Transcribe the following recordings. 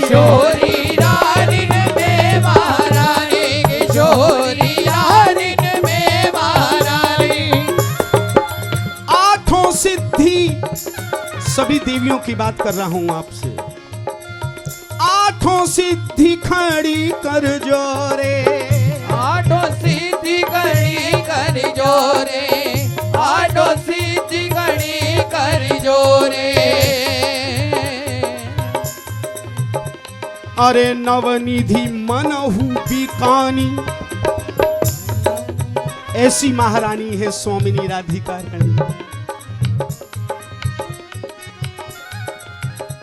किशोरी रानी में महारानी, किशोरी रानी में महारानी। आठों सिद्धि, सभी देवियों की बात कर रहा हूं आपसे। आठों सिद्धि खड़ी कर जोरे, आठों सिद्धि खड़ी कर जोरे, आठों सिद्धि खड़ी कर जोरे। अरे नवनिधि मनहु बिकानी, ऐसी महारानी है स्वामिनी राधिका रानी।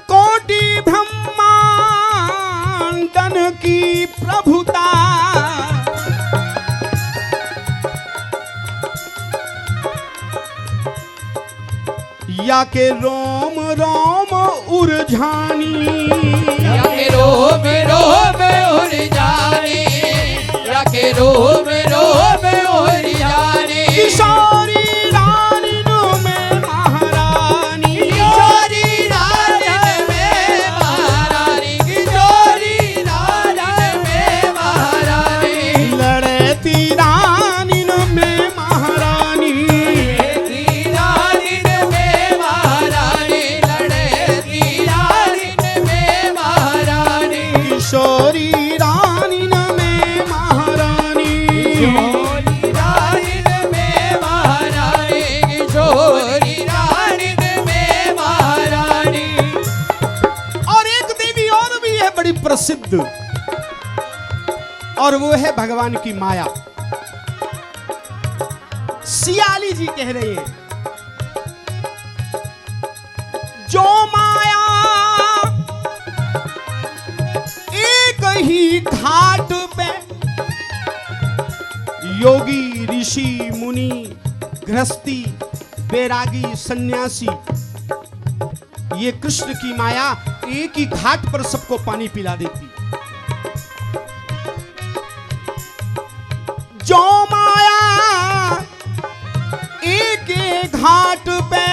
कोटि ब्रह्मांडन की प्रभुता, या के रोम रोम उर्झानी, या के रोम रोम उर्झानी, या के रोम रोम उर्झानी। किशोरी रानी में महारानी, किशोरी रानी में महारानी, किशोरी रानी में महारानी। लड़ती रानी में महारानी, लड़ती रानी में महारानी, लड़ती रानी में महारानी। किशोरी रानी में महारानी। किशोरी रानी में महारानी, किशोरी रानी में महारानी। और एक देवी और भी है बड़ी प्रसिद्ध, और वो है भगवान की माया। सियाली जी कह रहे हैं, जो माया एक ही घाट पे योगी ऋषि मुनि गृहस्थी बैरागी सन्यासी, ये कृष्ण की माया एक ही घाट पर सबको पानी पिला देती। जो माया एक एक घाट पे,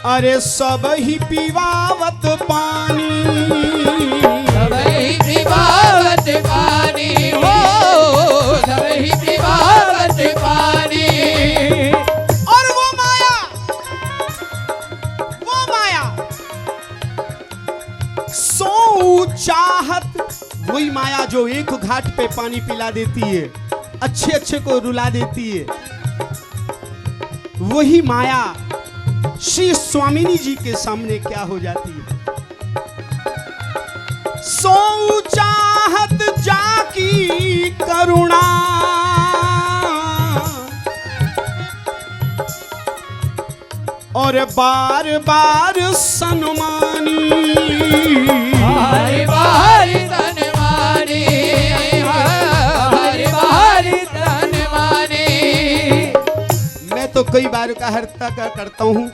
अरे सब ही पीवावत पानी, सब ही पीवावत पानी हो, सब ही पीवावत पानी। और वो माया सो चाहत, वही माया जो एक घाट पे पानी पिला देती है, अच्छे अच्छे को रुला देती है, वही माया श्री स्वामिनी जी के सामने क्या हो जाती है। सो चाहत जाकी करुणा, और बार बार सन्मानी, बार बार सन्मानी, बार बार सन्मानी। मैं तो कई बार का हर्ता करता हूं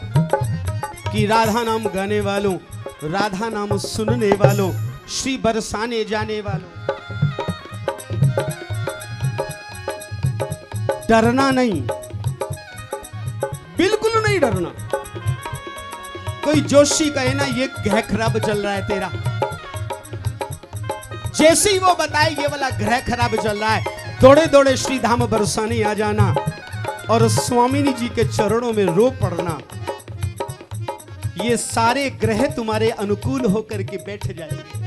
कि राधा नाम गाने वालों, राधा नाम सुनने वालों, श्री बरसाने जाने वालों, डरना नहीं, बिल्कुल नहीं डरना। कोई जोशी कहे ना ये ग्रह खराब चल रहा है तेरा, जैसे ही वो बताए ये वाला ग्रह खराब चल रहा है, दौड़े दौड़े श्री धाम बरसाने आ जाना और स्वामिनी जी के चरणों में रो पड़ना। ये सारे ग्रह तुम्हारे अनुकूल होकर के बैठ जाएंगे।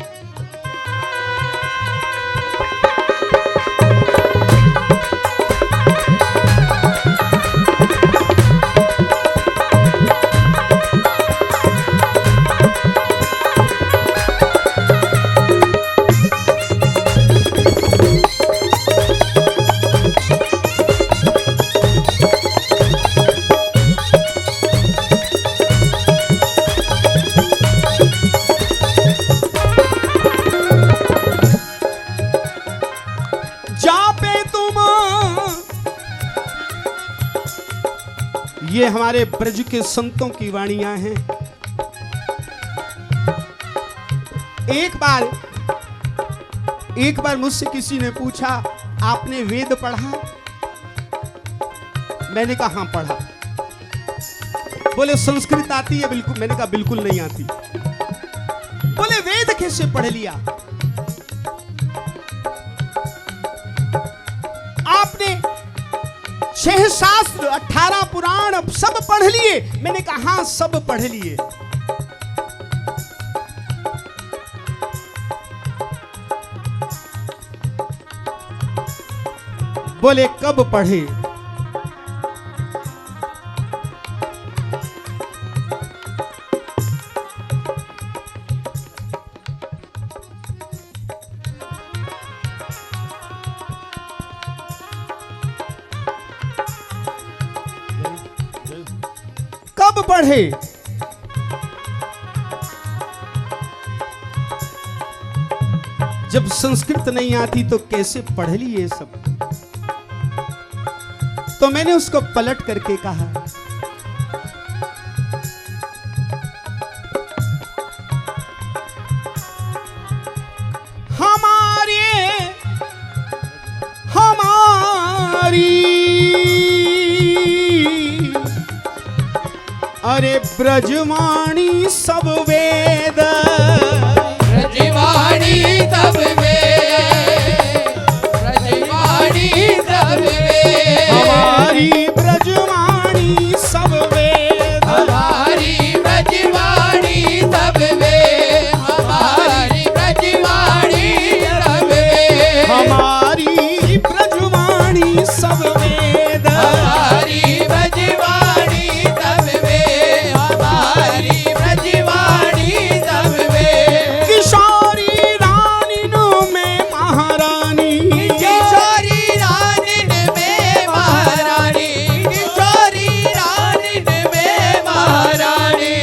ये हमारे ब्रज के संतों की वाणियां हैं। एक बार मुझसे किसी ने पूछा, आपने वेद पढ़ा? मैंने कहा हाँ पढ़ा। बोले संस्कृत आती है? बिल्कुल। मैंने कहा बिल्कुल नहीं आती। बोले वेद कैसे पढ़ लिया आपने? 6 शास्त्र 18 पुराण सब पढ़ लिए? मैंने कहा हाँ सब पढ़ लिए। बोले कब पढ़े? कब पढ़े? जब संस्कृत नहीं आती तो कैसे पढ़ ली ये सब? तो मैंने उसको पलट करके कहा, अरे ब्रजवाणी सब वेद, ब्रजवाणी सब वेद, ब्रजवाणी सब वेद, हमारी ब्रजवाणी सब वेद, हमारी ब्रजवाणी सब वेद, हमारी ब्रजवाणी सब वेद, हमारी ब्रजवाणी सब वेद, हमारी ब्रजवाणी सब वेद, हमारी ब्रजवाणी सब वेद। किशोरी रानिनों में महारानी, किशोरी रानिन में महारानी, किशोरी रानिन में महारानी।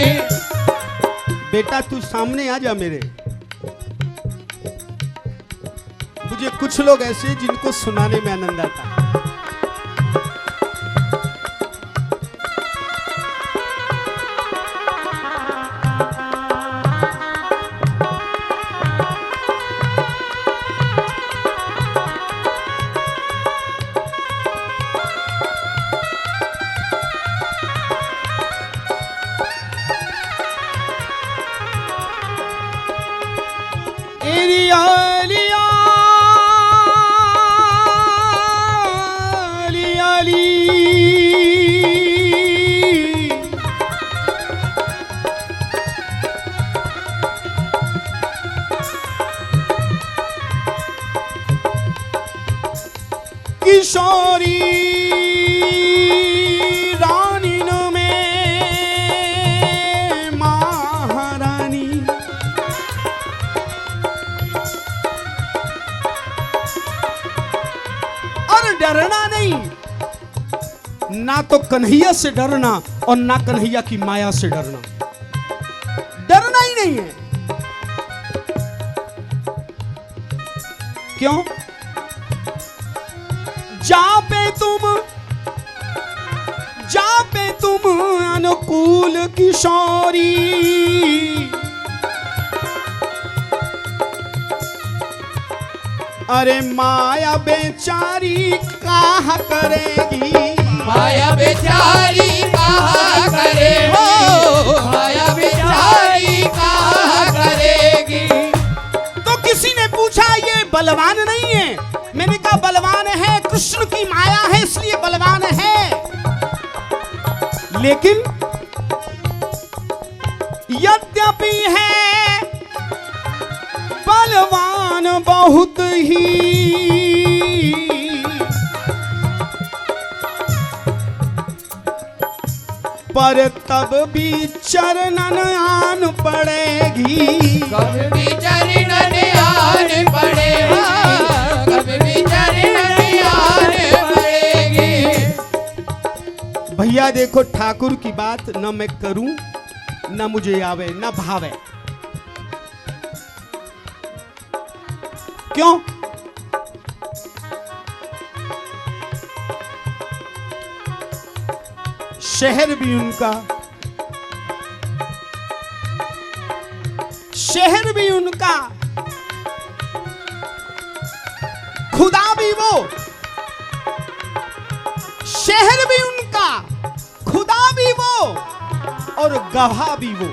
बेटा तू सामने आ जा मेरे। मुझे कुछ लोग ऐसे हैं जिनको सुनाने में आनंद आता है। किशोरी रानिन में महारानी, और डरना नहीं, ना तो कन्हैया से डरना और ना कन्हैया की माया से डरना, डरना ही नहीं है। क्यों? जा पे तुम अनुकूल किशोरी, अरे माया बेचारी कहा करेगी, माया बेचारी कहा करे हो, माया बेचारी कहा करेगी। तो किसी ने पूछा ये बलवान नहीं है? मैंने कहा बलवान है, कृष्ण की माया है इसलिए बलवान है, लेकिन यद्यपि है बलवान बहुत ही, पर तब भी चरणन आन पड़ेगी, कब भी चरणन आन पड़ेगा, कब भी चरणन आन पड़ेगी। भैया देखो ठाकुर की बात न मैं करूं न मुझे आवे न भावे। क्यों? शहर भी उनका, शहर भी उनका, खुदा भी वो, शहर भी उनका, खुदा भी वो, और गवाह भी वो,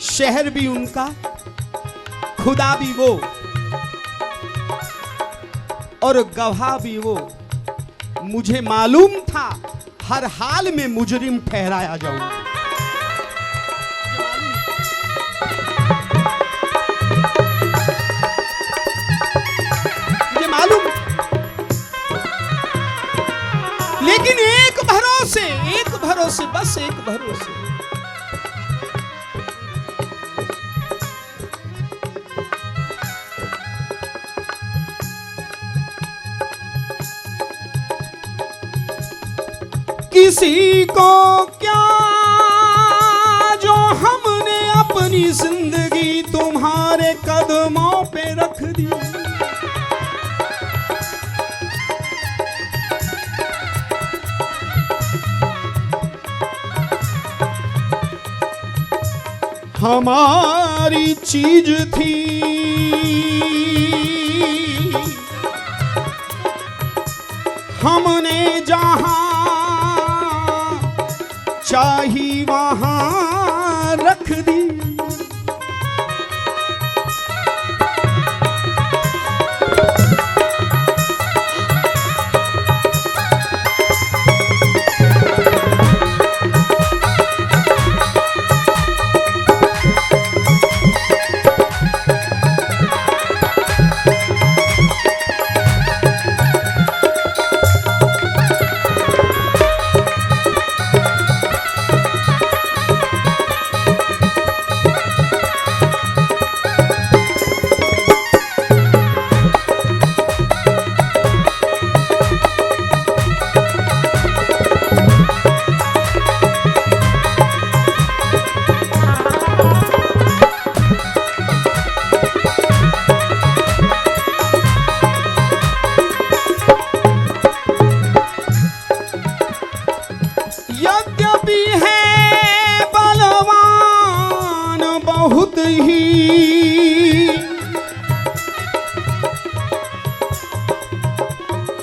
शहर भी उनका, खुदा भी वो और गवाह भी वो। मुझे मालूम था हर हाल में मुजरिम ठहराया जाऊंगा। मुझे मालूम, लेकिन एक भरोसे, बस एक भरोसे, किसी को क्या जो हमने अपनी जिंदगी तुम्हारे कदमों पे रख दी। हमारी चीज थी हमने जहां चाही वहां रख दी।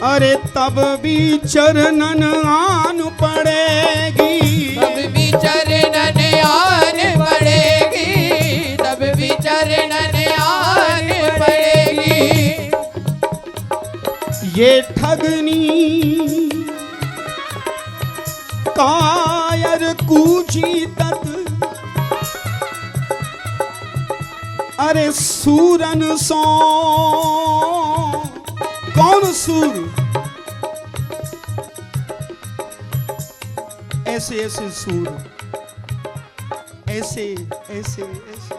अरे तब भी चरणन आन पड़ेगी, तब भी चरणन आन पड़ेगी, तब भी चरणन आन पड़ेगी। ये ठगनी कायर कूची तक, अरे सूरन सो कौन सूर, ऐसे ऐसे सूर, ऐसे ऐसे ऐसे।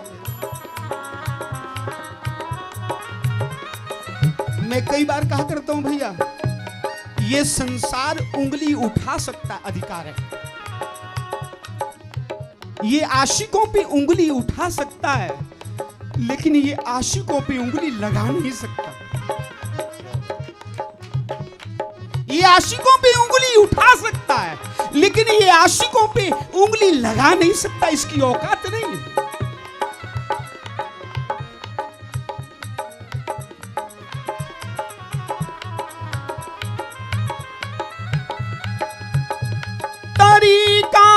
मैं कई बार कहा करता हूं भैया, ये संसार उंगली उठा सकता अधिकार है, ये आशिकों पे उंगली उठा सकता है, लेकिन ये आशिकों पे उंगली लगा नहीं सकता। ये आशिकों पे उंगली उठा सकता है, लेकिन ये आशिकों पे उंगली लगा नहीं सकता, इसकी औकात नहीं है। तरीका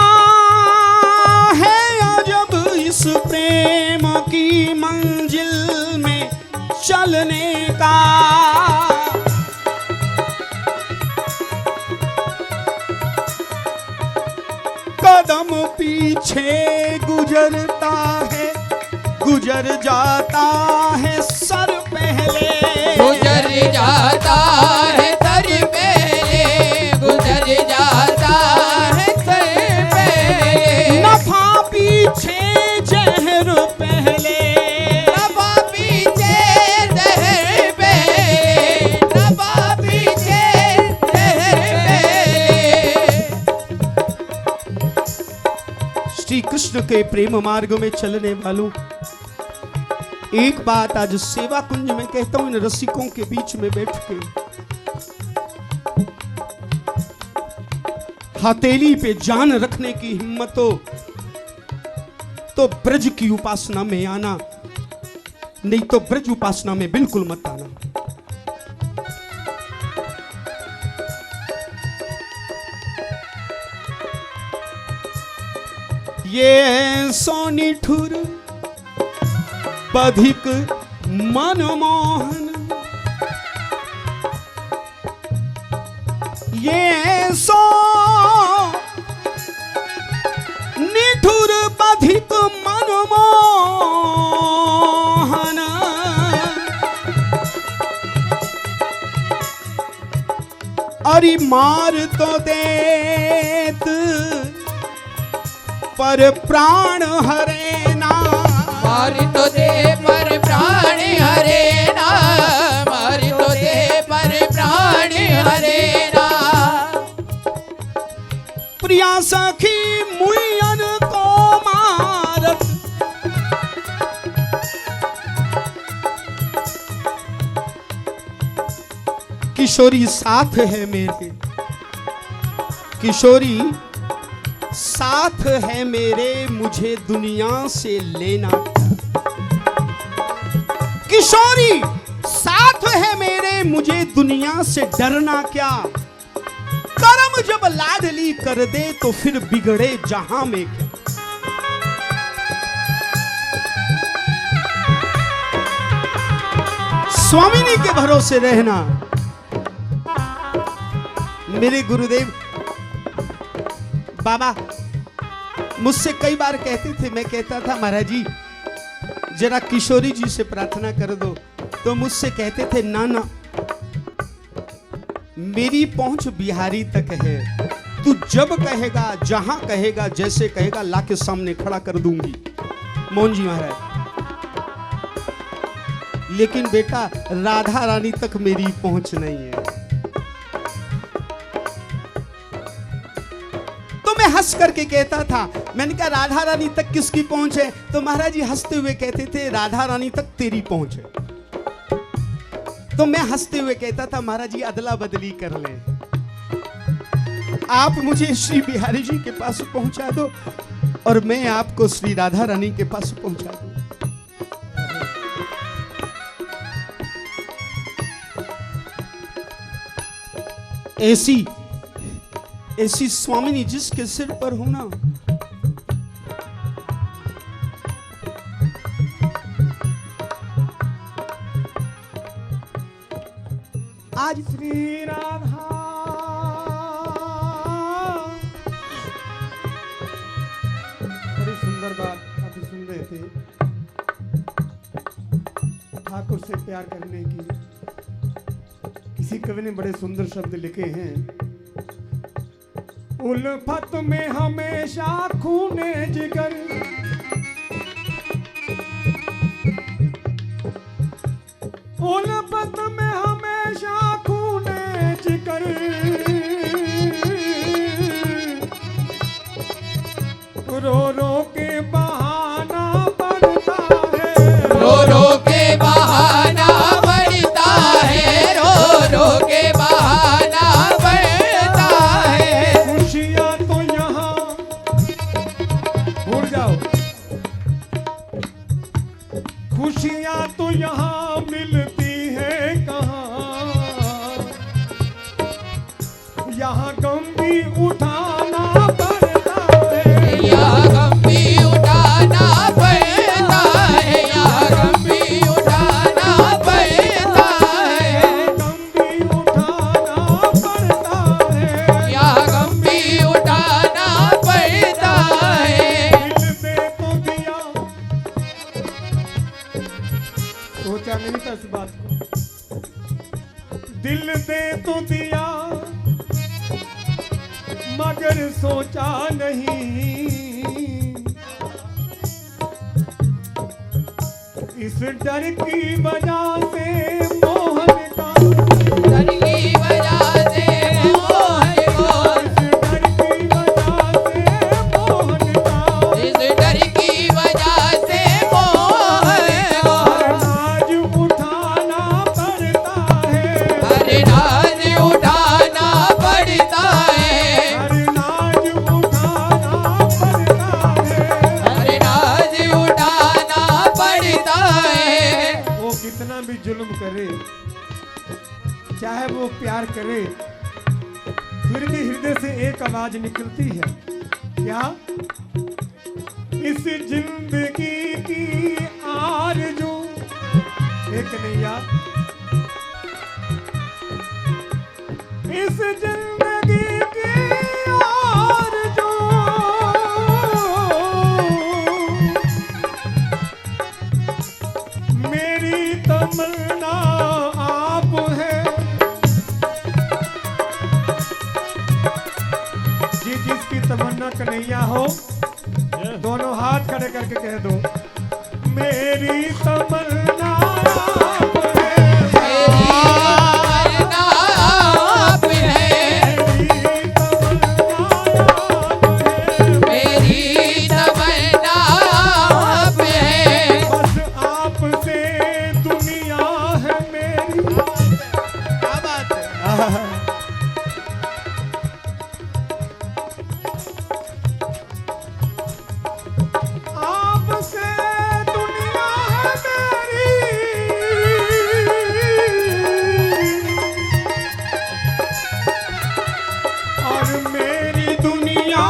है अजब इस प्रेम की मंजिल में चलने का, कदम पीछे गुजरता है, गुजर जाता है सर पहले, गुजर जाता है सर पहले, गुजर जाता है सर पहले। नफा पीछे जहर पहले, नफा पीछे जहर पहले, नफा पीछे जहर पहले। श्री कृष्ण के प्रेम मार्ग में चलने वालों, एक बात आज सेवा कुंज में कहता हूं इन रसिकों के बीच में बैठ के, हथेली पे जान रखने की हिम्मत हो तो ब्रज की उपासना में आना, नहीं तो ब्रज उपासना में बिल्कुल मत आना। ये सोनी ठुर बधिक मनमोहन, ये सो निठुर बधिक मनमोहन, अरे मार तो देत पर प्राण हरे ना, मारी तो दे पर प्राण हरे ना, मारी तो दे पर प्राण हरे ना। प्रिया सखी मुयन को मारत, किशोरी साथ है मेरे, किशोरी साथ है मेरे, मुझे दुनिया से लेना क्या। किशोरी साथ है मेरे, मुझे दुनिया से डरना क्या। कर्म जब लाडली कर दे तो फिर बिगड़े जहां में क्या। स्वामिनी के भरोसे रहना। मेरे गुरुदेव बाबा मुझसे कई बार कहते थे, मैं कहता था महाराज जी जरा किशोरी जी से प्रार्थना कर दो, तो मुझसे कहते थे ना ना मेरी पहुंच बिहारी तक है, तू जब कहेगा जहां कहेगा जैसे कहेगा लाके सामने खड़ा कर दूंगी। मोहन जी महाराज, लेकिन बेटा राधा रानी तक मेरी पहुंच नहीं है। तो मैं हंस करके कहता था, मैंने कहा राधा रानी तक किसकी पहुंच है, तो महाराज जी हंसते हुए कहते थे राधा रानी तक तेरी पहुंच है। तो मैं हंसते हुए कहता था महाराज जी अदला बदली कर ले, आप मुझे श्री बिहारी जी के पास पहुंचा दो और मैं आपको श्री राधा रानी के पास पहुंचा दूं। ऐसी ऐसी स्वामिनी जिसके सिर पर हो ना, आज श्री राधा बड़ी सुंदर बात आप सुन रहे थे, ठाकुर से प्यार करने की। किसी कवि ने बड़े सुंदर शब्द लिखे हैं, उल्फत में हमेशा खूने जिगर, उल्फत में हमेशा खूने जिगर, रो रो के बहाना पड़ता है, रो रो के बहाना बढ़ता है, रो रो के बहाना बढ़ता है। खुशियां तो यहाँ भूल जाओ, खुशियां तो यहाँ मिलती है कहाँ, यहाँ गम भी उठाना पड़ता है, यहाँ गम भी उठाना पड़ता है, यहाँ गम भी उठाना पड़ता है, गम भी उठाना पड़ता है, यहाँ गम भी उठाना पड़ता है। दिल दे तो दिया, सोचा नहीं था इस बात को, दिल दे तो दिया मगर सोचा नहीं, इस डर की वजह से मोहन का, डर की वजह से मोहन को, इस डर की वजह से मोहन का, इस डर की वजह से मोहन को नाज उठाना पड़ता है, हर नाज उठाना पड़ता है, हर नाज उठाना पड़ता है। हर नाज उठाना पड़ता है। वो कितना भी जुल्म करे, चाहे वो प्यार करे, फिर भी हृदय से एक आवाज निकलती है, क्या इस जिंदगी की आरज़ू एक नैया, इस जिंदगी की आरज़ू मेरी तमन्ना आप है। जी जिसकी तमन्ना कन्हैया हो, दोनों हाथ खड़े करके कह दो, मेरी तमन्ना आप है। मेरी तमन्ना आप है। बस आपसे दुनिया है मेरी। क्या बात है। आपसे दुनिया है मेरी, और मेरी दुनिया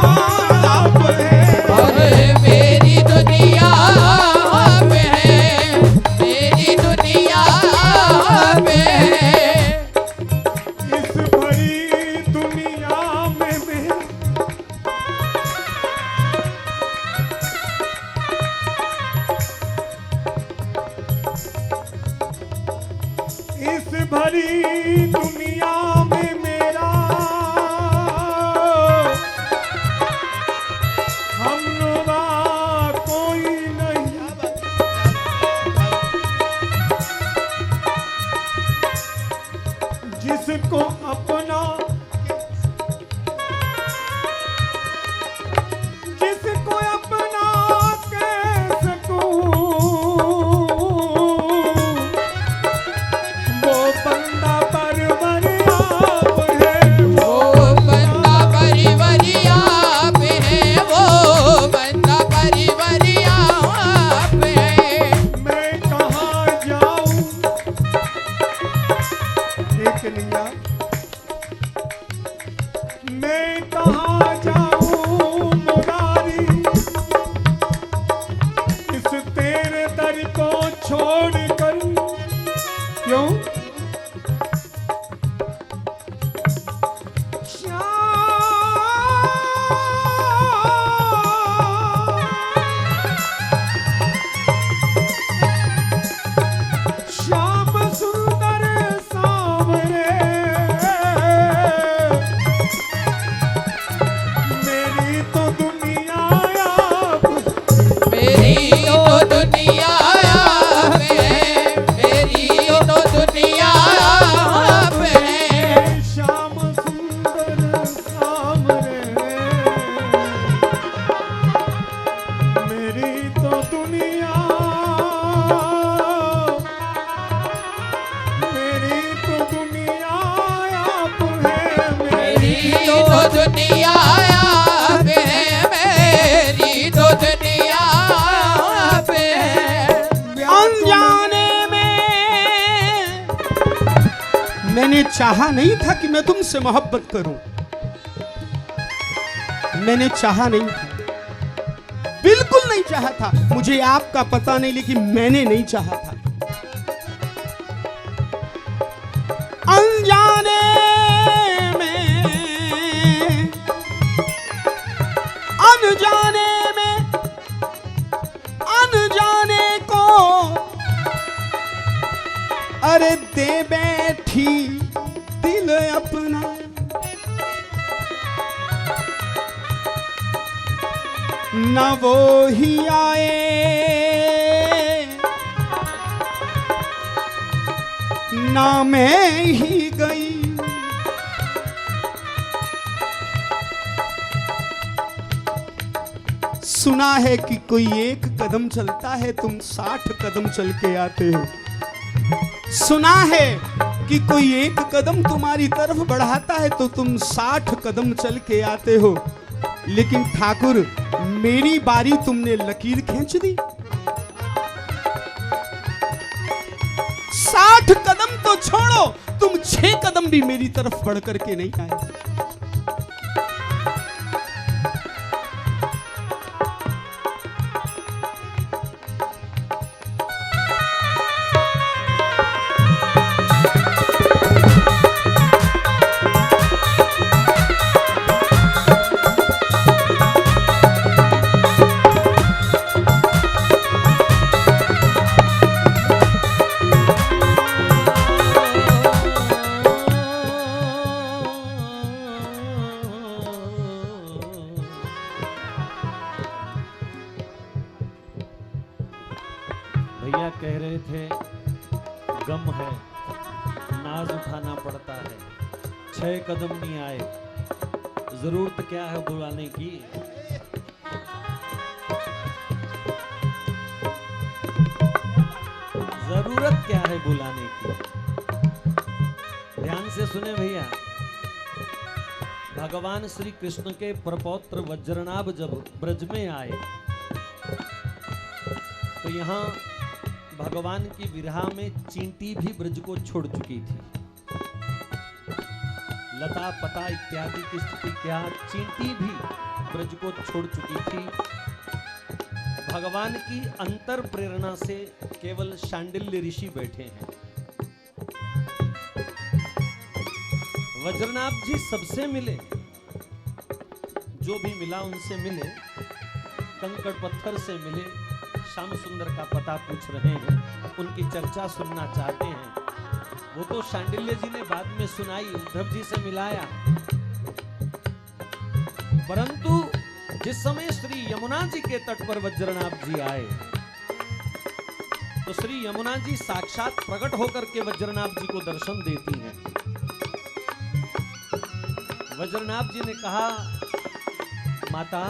आप है। और मेरी दुनिया आप है। मेरी दुनिया आप है। इस भरी दुनिया में मैं इस भरी दुनिया में मेरा हमनुमा कोई नहीं। जिसको अपना जिसको अपना कह सकूं, वो बंदा परवर आप है। वो बंदा परिवरी आप है। वो बंदा परिवरी आप है। मैं कहाँ जाऊं एक नैया, मैं कहाँ जाऊं मुरारी, इस तेरे दर को छोड़ कर। क्यों श्याम सुंदर सांवरे, मेरी तो दुनिया आप। मेरी तो दुनिया आप है। मेरी तो दुनिया आप है। श्याम सुंदर सांवरे, मेरी तो दुनिया, मेरी तो दुनिया आप है। मेरी तो दुनिया आप है। मेरी तो दुनिया आप है। अनजाने में मैंने चाहा नहीं था कि मैं तुमसे मोहब्बत करूं। मैंने चाहा नहीं था, बिल्कुल नहीं चाहा था। मुझे आपका पता नहीं, लेकिन मैंने नहीं चाहा था। अनजाने में, अनजाने में, अनजाने को अरे दे बैठी दिल अपना। न वो ही आए, ना मैं ही गई। सुना है कि कोई एक कदम चलता है, तुम 60 कदम चल के आते हो। सुना है कि कोई एक कदम तुम्हारी तरफ बढ़ाता है तो तुम 60 कदम चल के आते हो। लेकिन ठाकुर, मेरी बारी तुमने लकीर खींच दी। 60 कदम तो छोड़ो, तुम 6 कदम भी मेरी तरफ बढ़ करके नहीं आए। भैया कह रहे थे गम है, नाज उठाना पड़ता है, 6 कदम नहीं आए, जरूरत क्या है बुलाने की। जरूरत क्या है बुलाने की। ध्यान से सुने भैया, भगवान श्री कृष्ण के प्रपौत्र वज्रनाभ जब ब्रज में आए तो यहाँ भगवान की विरह में चींटी भी ब्रज को छोड़ चुकी थी। लता पता इत्यादि की स्थिति क्या, चींटी भी ब्रज को छोड़ चुकी थी। भगवान की अंतर प्रेरणा से केवल शांडिल्य ऋषि बैठे हैं। वज्रनाभ जी सबसे मिले, जो भी मिला उनसे मिले, कंकड़ पत्थर से मिले, श्याम सुंदर का पता पूछ रहे हैं, उनकी चर्चा सुनना चाहते हैं। वो तो शांडिल्य जी ने बाद में सुनाई, उद्धव जी से मिलाया, परंतु जिस समय श्री यमुना जी के तट पर वज्रनाभ जी आए तो श्री यमुना जी साक्षात प्रकट होकर के वज्रनाभ जी को दर्शन देती हैं। वज्रनाभ जी ने कहा, माता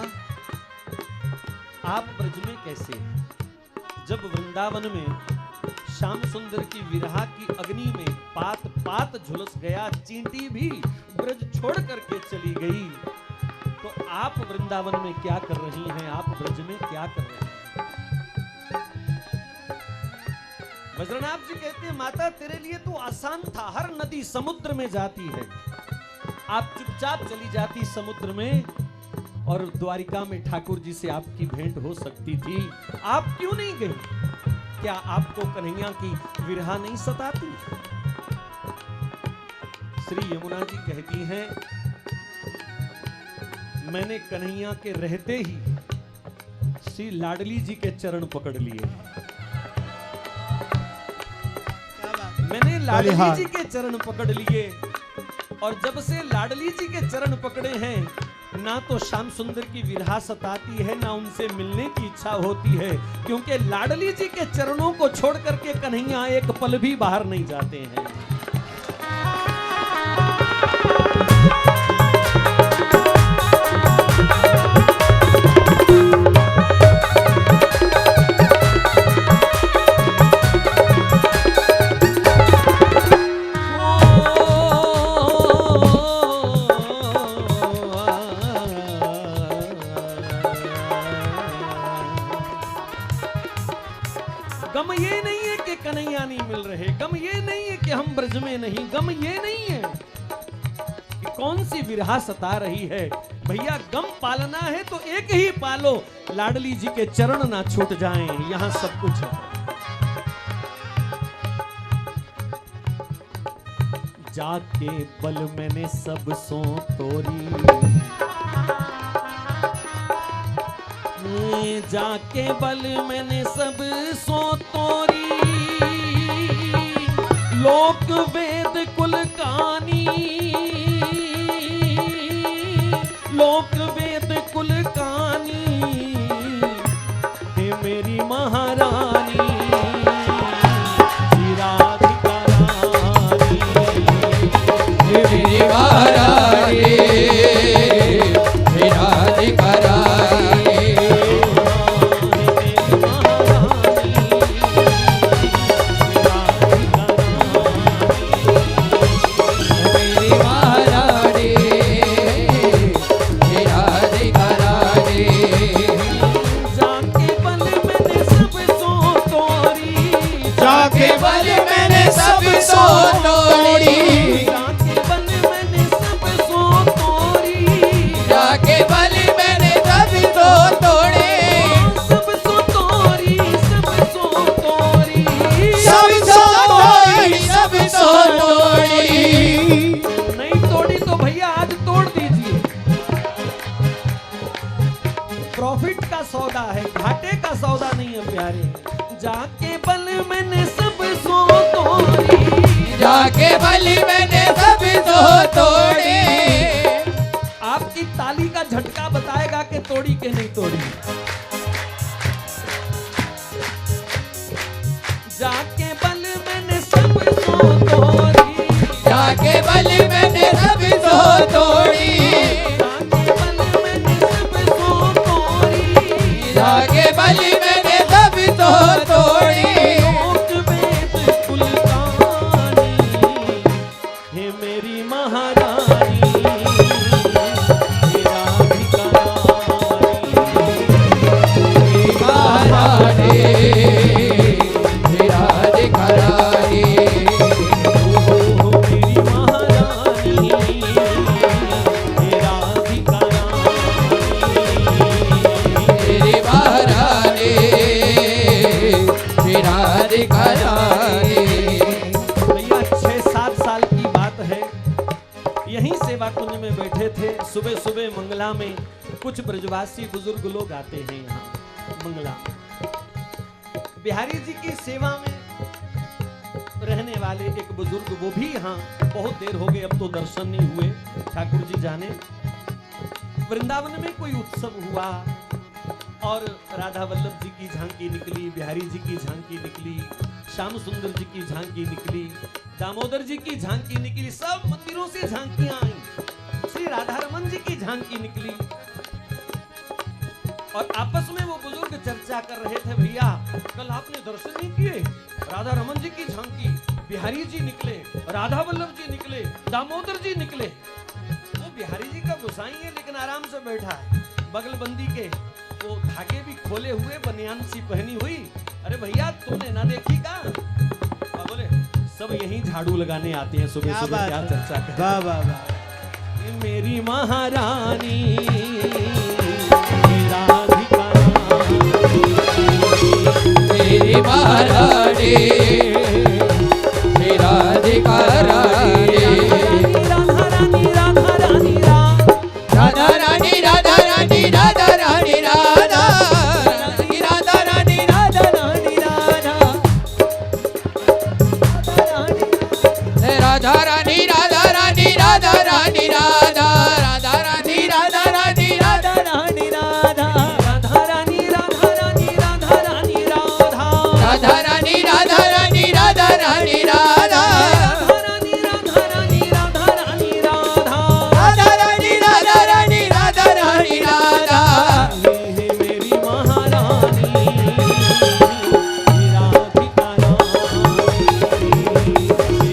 आप ब्रज में कैसे हैं? जब वृंदावन में श्याम सुंदर की विरह की अग्नि में पात पात झुलस गया, चींटी भी ब्रज छोड़ करके चली गई, तो आप वृंदावन में क्या कर रही हैं? आप ब्रज में क्या कर रही हैं? वज्रनाभ जी कहते हैं, माता तेरे लिए तो आसान था, हर नदी समुद्र में जाती है, आप चुपचाप चली जाती समुद्र में और द्वारिका में ठाकुर जी से आपकी भेंट हो सकती थी, आप क्यों नहीं गई? क्या आपको कन्हैया की विरह नहीं सताती? श्री यमुना जी कहती हैं, मैंने कन्हैया के रहते ही श्री लाडली जी के चरण पकड़ लिए। मैंने लाडली जी के चरण पकड़ लिए, और जब से लाडली जी के चरण पकड़े हैं, ना तो श्याम सुंदर की विरह सताती है, ना उनसे मिलने की इच्छा होती है, क्योंकि लाडली जी के चरणों को छोड़ करके कन्हैया एक पल भी बाहर नहीं जाते हैं। गम ये नहीं है कि कन्हैया नहीं मिल रहे, गम ये नहीं है कि हम ब्रज में नहीं, गम ये नहीं है कि कौन सी विरह सता रही है। भैया गम पालना है तो एक ही पालो, लाडली जी के चरण ना छूट जाएं, यहां सब कुछ है। जाके बल मैंने सब सो तोरी, जाके बल मैंने सब सो तोरी, लोक वेद कुल कानी, लोक वेद कुल कानी, हे मेरी महारानी राधिका रानी, हे मेरी महारानी राधिका रानी, प्रॉफिट का सौदा है, घाटे का सौदा नहीं है प्यारे। जाके बल मैंने सब सो तोड़ी, जाके बल मैंने सब सो तोड़ी। आपकी ताली का झटका बताएगा कि तोड़ी के नहीं तोड़ी। तो तोड़ी धागे बल मैंने सब धागे बल मैंने सब तो तोड़ी तो तोड़ी लोक वेद कुलकानी हे मेरी महारानी हे राधिका महारानी मेरी महारानी हे राधिका तेरी महारानी राधिका रानी। भैया 6-7 साल की बात है, यहीं सेवा कुंज में बैठे थे। सुबह सुबह मंगला में कुछ ब्रजवासी बुजुर्ग लोग आते हैं यहाँ मंगला। बिहारी जी की सेवा में रहने वाले एक बुजुर्ग, वो भी यहाँ बहुत देर हो गई, अब तो दर्शन नहीं हुए, ठाकुर जी जाने। वृंदावन में कोई उत्सव हुआ और राधा वल्लभ जी की झांकी निकली, बिहारी जी की झांकी निकली, श्याम सुंदर जी की झांकी निकली, दामोदर जी की झांकी निकली, सब मंदिरों से झांकियां आई, श्री राधा रमन जी की झांकी निकली। और आपस में वो बुजुर्ग चर्चा कर रहे थे, भैया कल आपने दर्शन नहीं किए, राधा रमन जी की झांकी, बिहारी जी निकले, राधा वल्लभ जी निकले, दामोदर जी निकले। वो बिहारी जी का गोसाई है लेकिन आराम से बैठा है, बगलबंदी के वो धागे भी खोले हुए, बनियान सी पहनी हुई। अरे भैया तूने ना देखी का? बोले सब यही झाड़ू लगाने आते हैं सुबह सुबह, क्या चर्चा कर। वाह वाह वाह। मेरी महारानी राधिका तेरी महारानी राधिका रानी। राधा रानी राधा रानी राधा रानी राधा रानी राधा रानी राधा राधा रानी राधा रानी राधा राधा रानी राधा रानी राधा रानी राधा राधा रानी राधा रानी राधा रानी राधा राधा रानी राधा रानी राधा रानी राधा राधा रानी राधा रानी राधा रानी राधा रानी राधा रानी राधा रानी राधा राधा रानी राधा रानी राधा रानी राधा। हे मेरी महारानी राधिका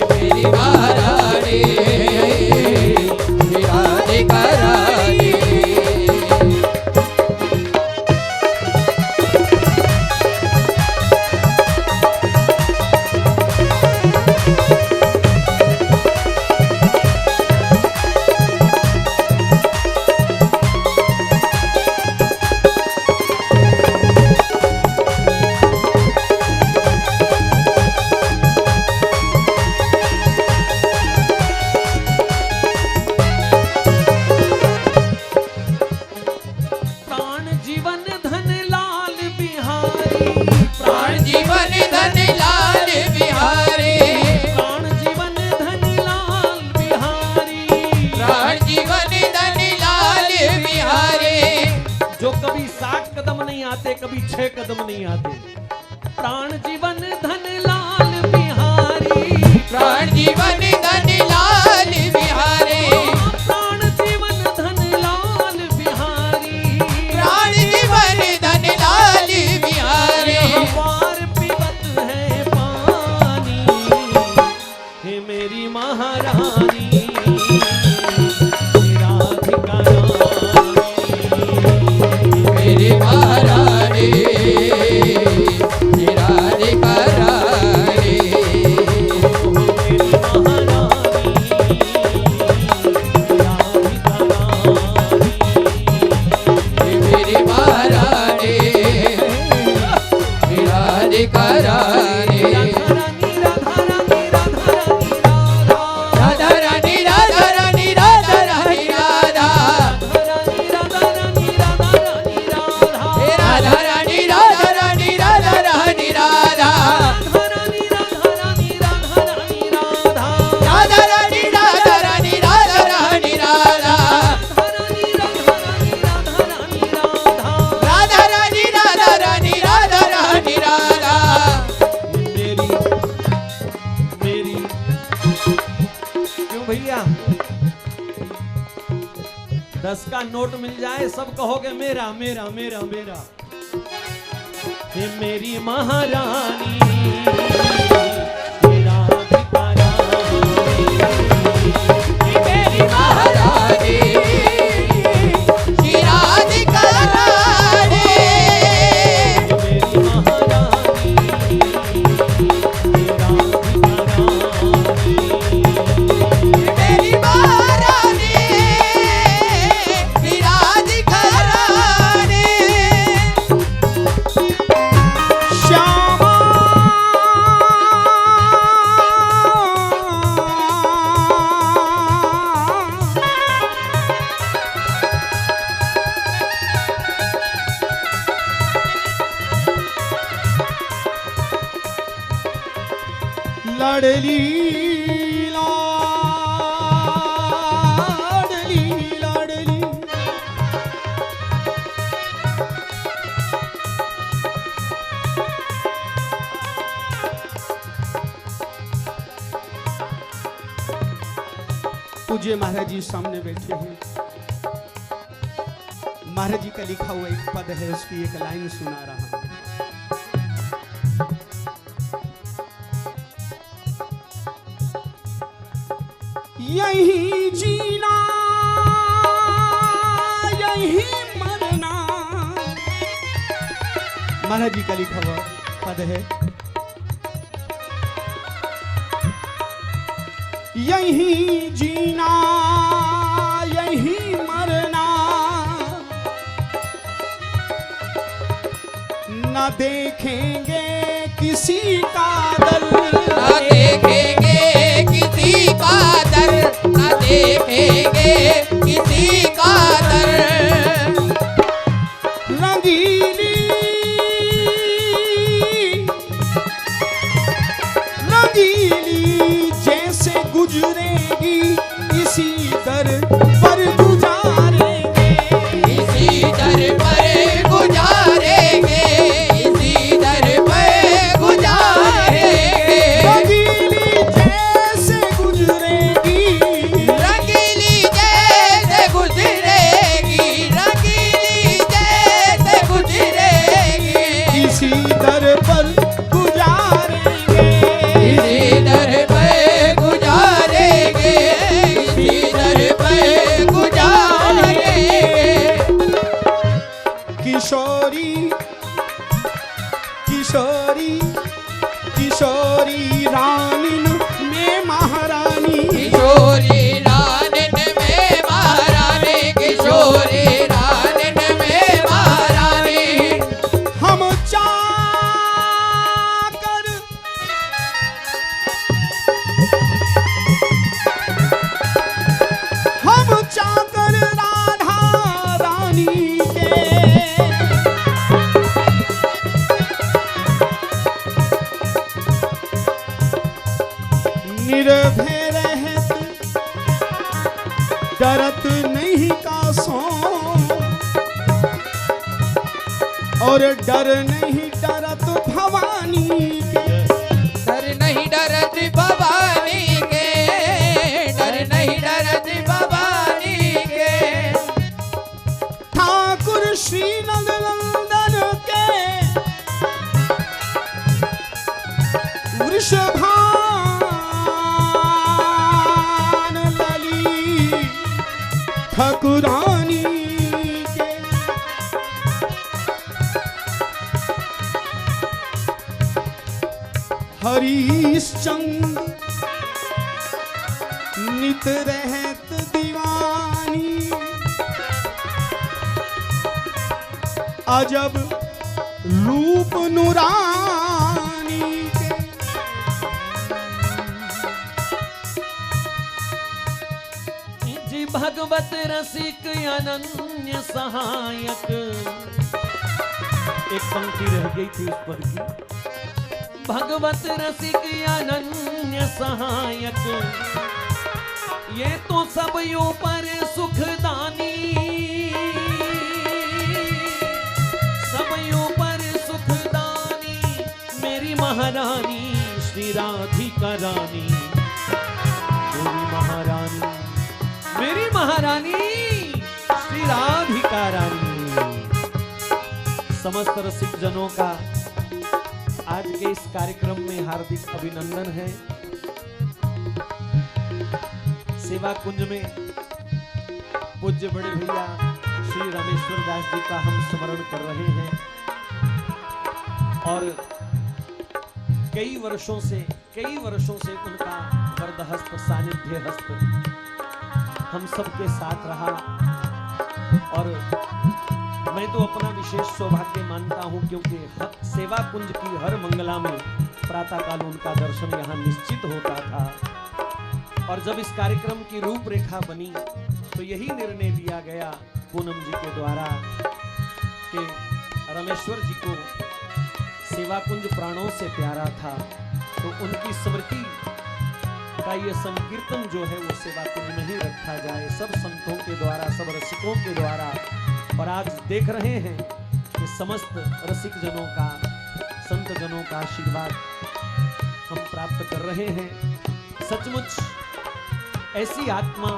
मेरी महारानी राधिका रानी। प्राण जीवन धन लाल बिहारी प्राण जीवन धन लाल बिहारी प्राण जीवन धन लाल बिहारी प्राण जीवन धन लाल बिहारी। जो कभी 60 कदम नहीं आते, कभी 6 कदम नहीं आते। प्राण जीवन धन लाल बिहारी प्राण जीवन धन लाल बिहारी प्राण जीवन धन लाल बिहारी प्राण जीवन धन लाल बिहारी। पार पीवत है पानी हे मेरी महारानी राधिका मेरी महारानी राधिका रानी। मेरी महारानी राधिका रानी। राधा रानी राधा रानी राधा रानी राधा हे राधा रानी राधा रानी राधा रानी राधा राधा रानी राधा रानी राधा रानी राधा राधा रानी राधा रानी राधा रानी राधा। मेरी क्यों भैया 10 का नोट मिल जाए सब कहोगे मेरा मेरा मेरा मेरा। हे मेरी महारानी मेरा भिखारा, मेरी महारानी श्री राधिका रानी, मेरी महारानी मेरा भिखारा, मेरी महारानी श्री राधिका रानी। श्यामा लाडली लाडली लाडली पूज्य महाराज जी सामने बैठे हैं। महाराज जी का लिखा हुआ एक पद है, उसकी एक लाइन सुना रहा हूं। यही जीना यही मरना, महाराज जी का लिखा हुआ पद है। यही जीना यही मरना, न देखेंगे किसी का दल, न देखेंगे किसी का दर, न देखेंगे किसी का दर। रंगीली रंगीली जैसे गुजरेगी इसी दर पर गुजारेंगे, इसी दर पर गुजारेंगे, इसी दर पर गुजारेंगे। रंगीली जैसे गुजरेगी, रंगीली जैसे गुजरेगी, रंगीली जैसे गुजरेगी, इसी दर पर गुजारेंगे। इसी दर पर गुजारेंगे, इसी दर पर गुजारेंगे। किशोरी किशोरी किशोरी रानीन में महारानी, किशोरी रानन में महारानी, किशोरी रानन में महारानी। हम चाकर हम चाकर राधा रानी के, निर्भय रहत डरत नहीं कासों, और डर नहीं डरत भवानी के, डर नहीं डरत भवानी के, डर नहीं डरत भवानी के। ठाकुर श्री नंदन के वृषभान लली ठाकुरानी के, हरिश्चंद्र नित रहत दीवानी, अजब रूप नूरानी के, जी भगवत रसिक अनन्य सहायक। एक पंक्ति रह गई थी उस पर की, भगवत रसिक अनन्य सहायक, ये तो सब ऊपर सुखदानी, सब ऊपर सुखदानी। मेरी महारानी श्री राधिका रानी, मेरी महारानी, मेरी महारानी समस्त रसिक जनों का आज के इस कार्यक्रम में हार्दिक अभिनंदन है। सेवा कुंज में पूज्य बड़े भैया श्री रामेश्वर दास जी का हम स्मरण कर रहे हैं और कई वर्षों से उनका वरदहस्त सानिध्य हस्त हम सबके साथ रहा और मैं तो अपना विशेष सौभाग्य मानता हूं क्योंकि सेवा कुंज की हर मंगला में प्रातःकाल उनका दर्शन यहाँ निश्चित होता था। और जब इस कार्यक्रम की रूपरेखा बनी तो यही निर्णय लिया गया पूनम जी के द्वारा कि रामेश्वर जी को सेवा कुंज प्राणों से प्यारा था, तो उनकी स्मृति का ये संकीर्तन जो है वो सेवा कुंज में ही रखा जाए, सब संतों के द्वारा, सब रसिकों के द्वारा। और आज देख रहे हैं कि समस्त रसिक जनों का, संत जनों का आशीर्वाद हम प्राप्त कर रहे हैं। सचमुच ऐसी आत्मा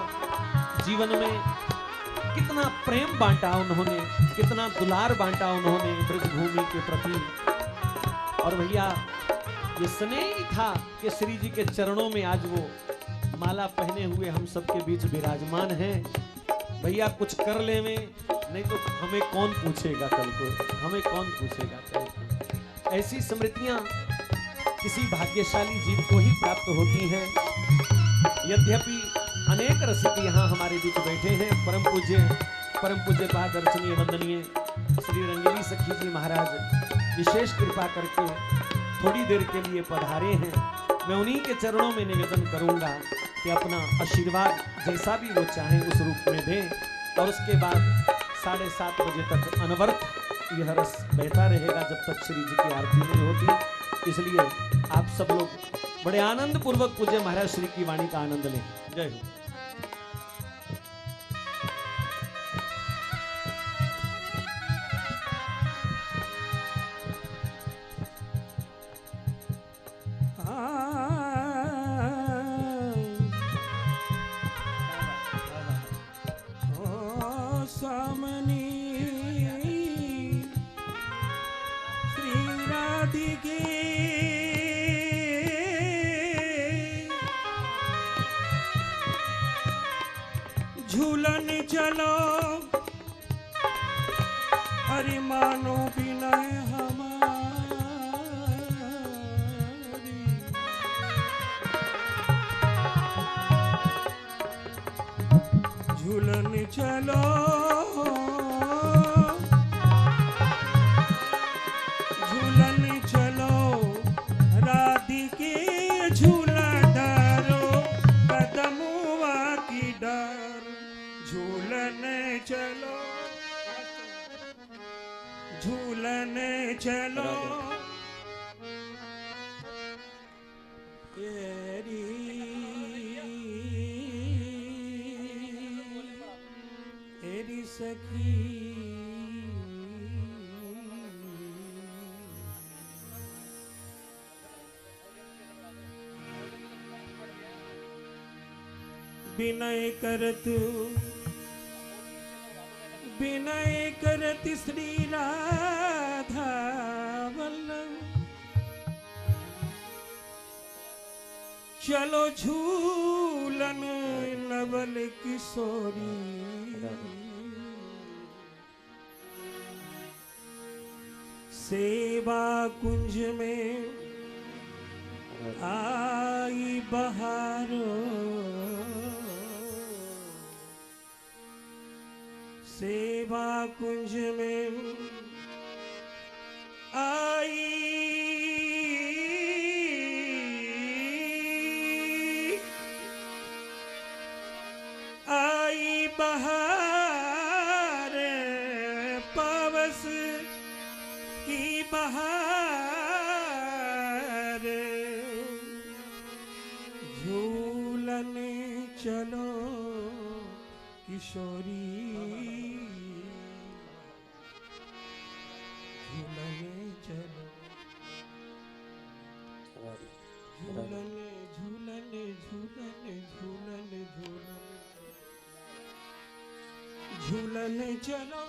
जीवन में कितना प्रेम बांटा उन्होंने, कितना दुलार बांटा उन्होंने ब्रजभूमि के प्रति। और भैया ये स्नेह ही था कि श्री जी के चरणों में आज वो माला पहने हुए हम सबके बीच विराजमान हैं। भैया कुछ कर ले में, नहीं तो हमें कौन पूछेगा कल को, हमें कौन पूछेगा कल को। ऐसी स्मृतियां किसी भाग्यशाली जीव को ही प्राप्त होती हैं। यद्यपि अनेक रसिक यहाँ हमारे बीच बैठे हैं, परम पूज्य दर्शनीय वंदनीय श्री रंगीली सखी जी महाराज विशेष कृपा करके थोड़ी देर के लिए पधारे हैं। मैं उन्हीं के चरणों में निवेदन करूंगा कि अपना आशीर्वाद जैसा भी वो चाहें उस रूप में दें और उसके बाद 7:30 बजे तक अनवरत यह रस बहता रहेगा जब तक श्री जी की आरती नहीं होती। इसलिए आप सब लोग बड़े आनंद पूर्वक पूज्य महाराज श्री की वाणी का आनंद लें। जय हो। झूलन चलो हरि मानो विनय हमारी, झूलन चलो झूलन चलो राधिके झूला डारो कदमुआ की डार, झूलन चलो झूलन चलो तेरी सखी विनय करत श्री राधा वल्लभ, चलो झूलन नवल किशोरी, सेवा कुंज में आई बहारो, सेवा कुंज में आई बहार, पावस की बहार, झूलन चलो किशोरी, झूलन झूलन झूलन झूलन झूलन झूलन चलो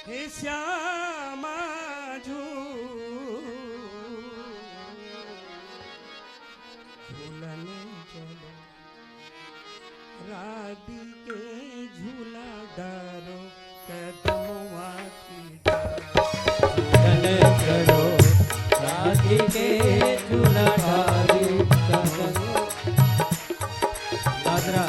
हे श्यामा झूलन चलो राधिके झूला डारो कदमवा की झूलन चलो राधिके झूला डारो दादरा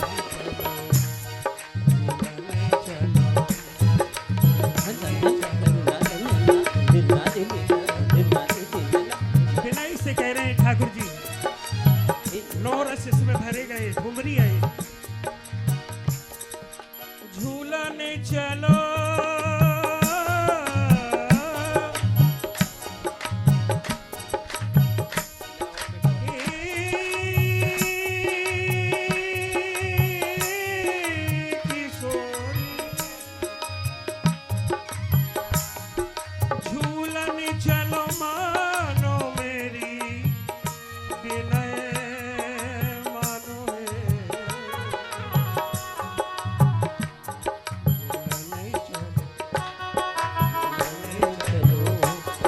बिनाई से कह रहे हैं ठाकुर जी, नौ रस इसमें भरे गए, ठुमरी आए। झूलने चलो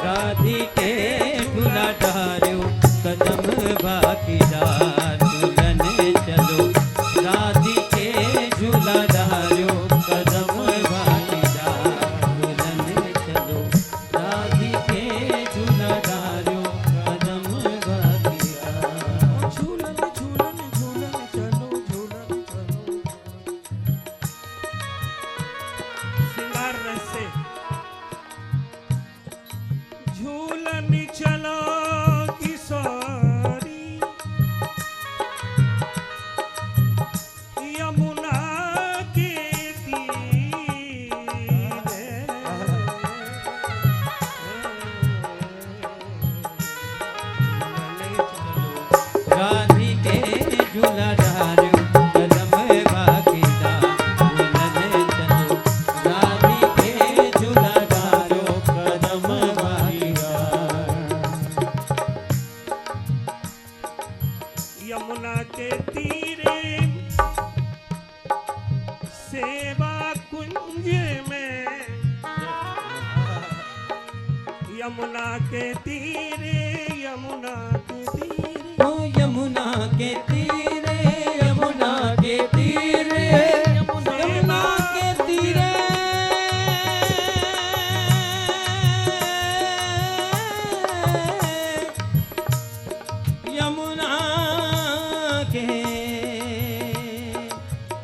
राधिके झूला डारो कदम भागीदार झूलन चलो राधिके झूला डारो कदम भागीदार झूलन चलो राधिके झूला डारो कदम भागीदार झूलन झूलन झूलन चलो झूलन चलो। श्रृंगार रस से झूलन चलो किशोरी यमुना के तीरे राधिके झूला डारो कदम भागीदार झूलन चलो राधिके झूला डारो कदम भागीदार यमुना के तीरे सेवा कुंज में यमुना के तीरे यमुना के तीरे ओ यमुना के तीरे यमुना के तीरे यमुना के तीरे यमुना के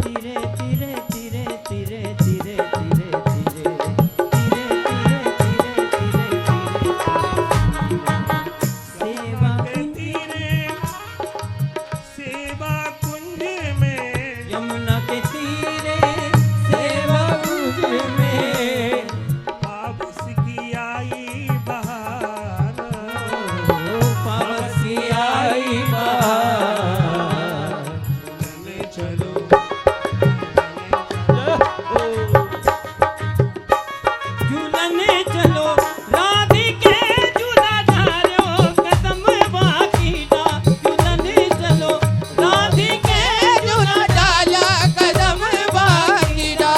तीरे तीरे तीरे तीरे तीरे तीरे तीरे सेवा के तीरे सेवा कुंज में यमुना के तीरे सेवा कुंज में पावस की आई बहार पावस की आई बहार झूलने चलो झूलने चलो राधिके झूला डारो कदम भागीदार झूलने चलो राधिके झूला डाला कदम भागीदार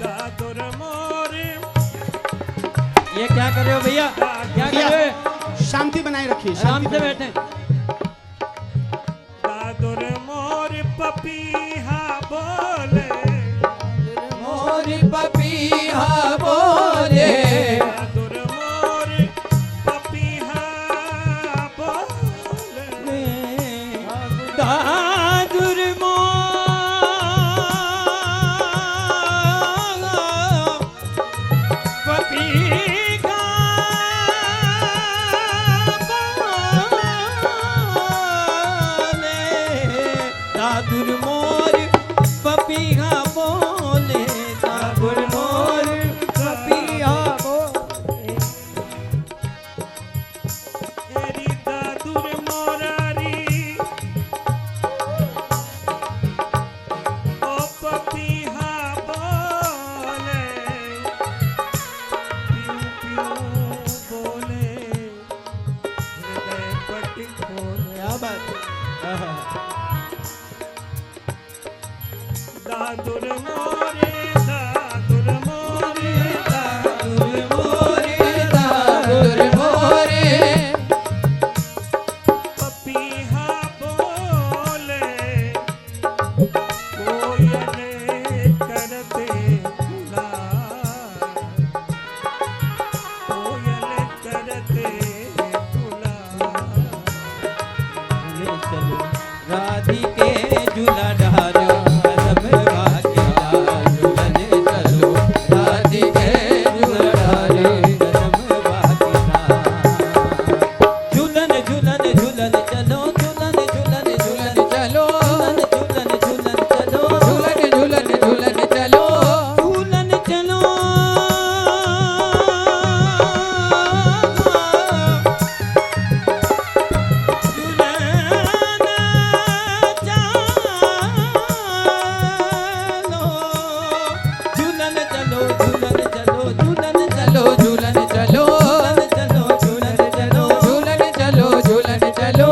दादुर मोरे ये क्या कर रहे हो भैया क्या कर रहे हो शांति बनाए रखिए, आराम शांति से बनाए। बैठे दादुर मोर पपीहा बोले मोर पपीहा बोले दादुर मोर पपीहा बोले दादुर मोर दादुर मोरे दादुर मोरे दादुर मोरे दादुर मोरे पपीहा बोले कोयले करते गुलाब कोयले करते गुलाब चलो राधिके झूला डालो कदम वाकिला झूलन चलो राधिके झूला डालो कदम वाकिला झूलन झूलन झूलन चलो झूलन झूलन झूलन चलो झूलन झूलन चलो झूलन झूलन झूलन चलो झूलन चलो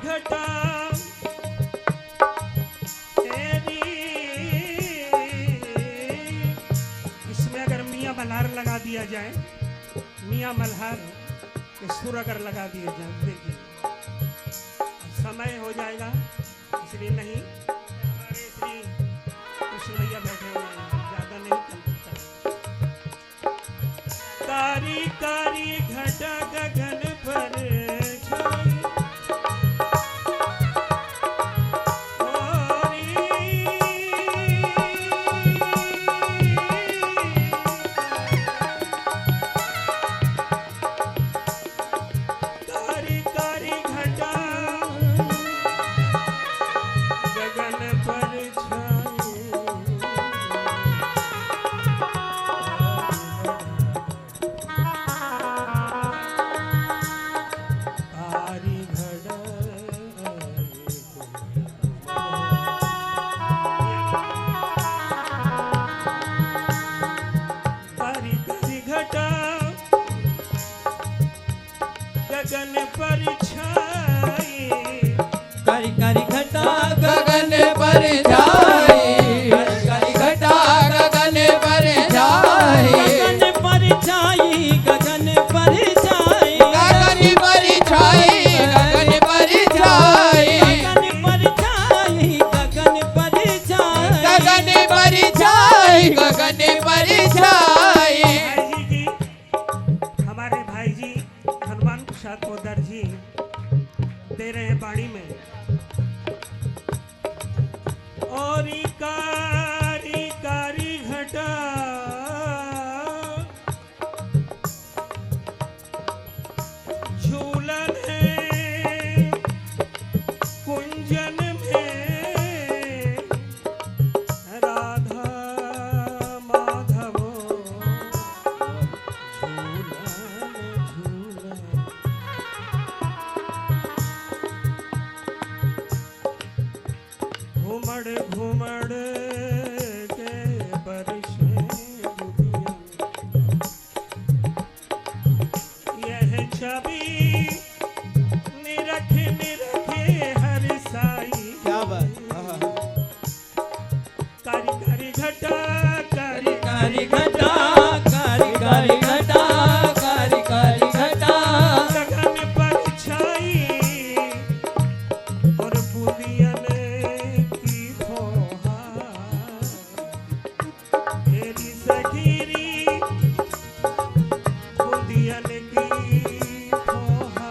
घटा इसमें अगर मियाँ मल्हार लगा दिया जाए, मियाँ मल्हार के सुर अगर लगा दिए जाए, देखिए समय हो जाएगा, इसलिए नहीं। हमारे श्री कृष्ण भैया बैठे हुए हैं, ज्यादा नहीं चल सकता। कारी घटा गगन पर छाई कारी कारी घटा गगन पर कारी घड़ा कारी कारी घटा गगन पर छाई कारी कारी घटा गगन पर जाए कारी घटा गगन पर जाए गगन पर छाई गगन पर छाई गगन पर छाई गगन पर छाई गगन पर छाई गगन पर छाई गगन पर छाई गगन पर छाई भाई जी की हमारे भाई जी हनुमान प्रसाद पोदर जी दे रहे हैं बाणी में और कारी कारी घटा झूलन है कुंजन में राधा माधव घुमड़ घुमड़ के बरसे दुनिया यह छवि निरख निरखे हर साई क्या बात कारी कारी घटा कारी कारी घटा कारी कारी घटा कारी कारी घटा गगन पर छाई और बुदियन की फोहार तेरी सखीरी बुदियन की फोहार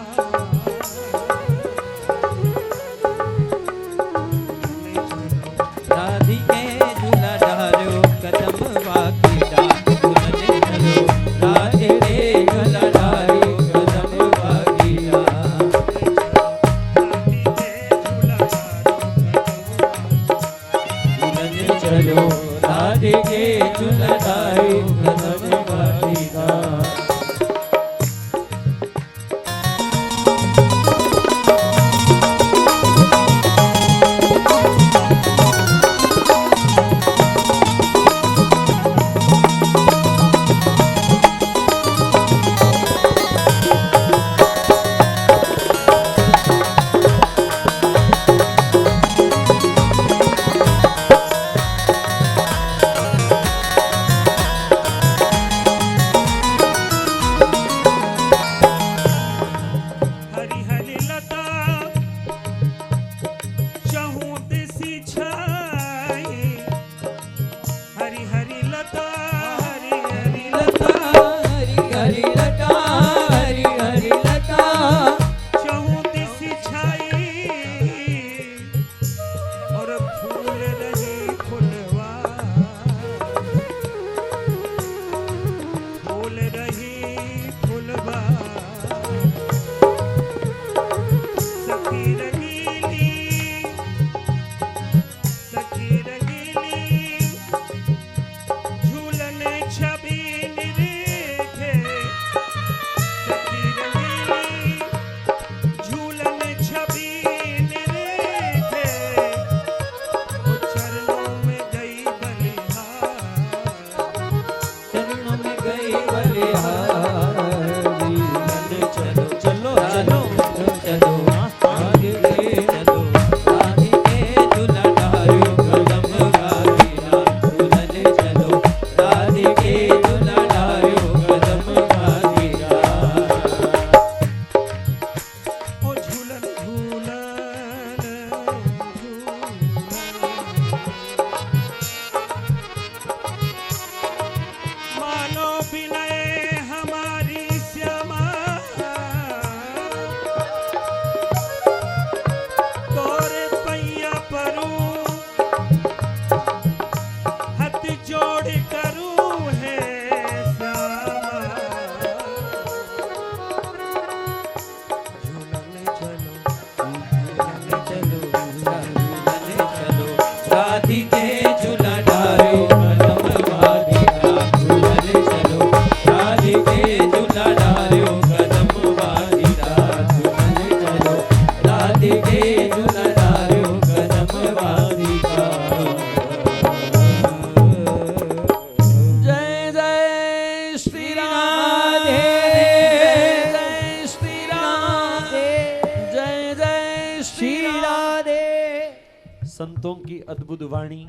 संतों की अद्भुत वाणी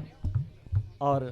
और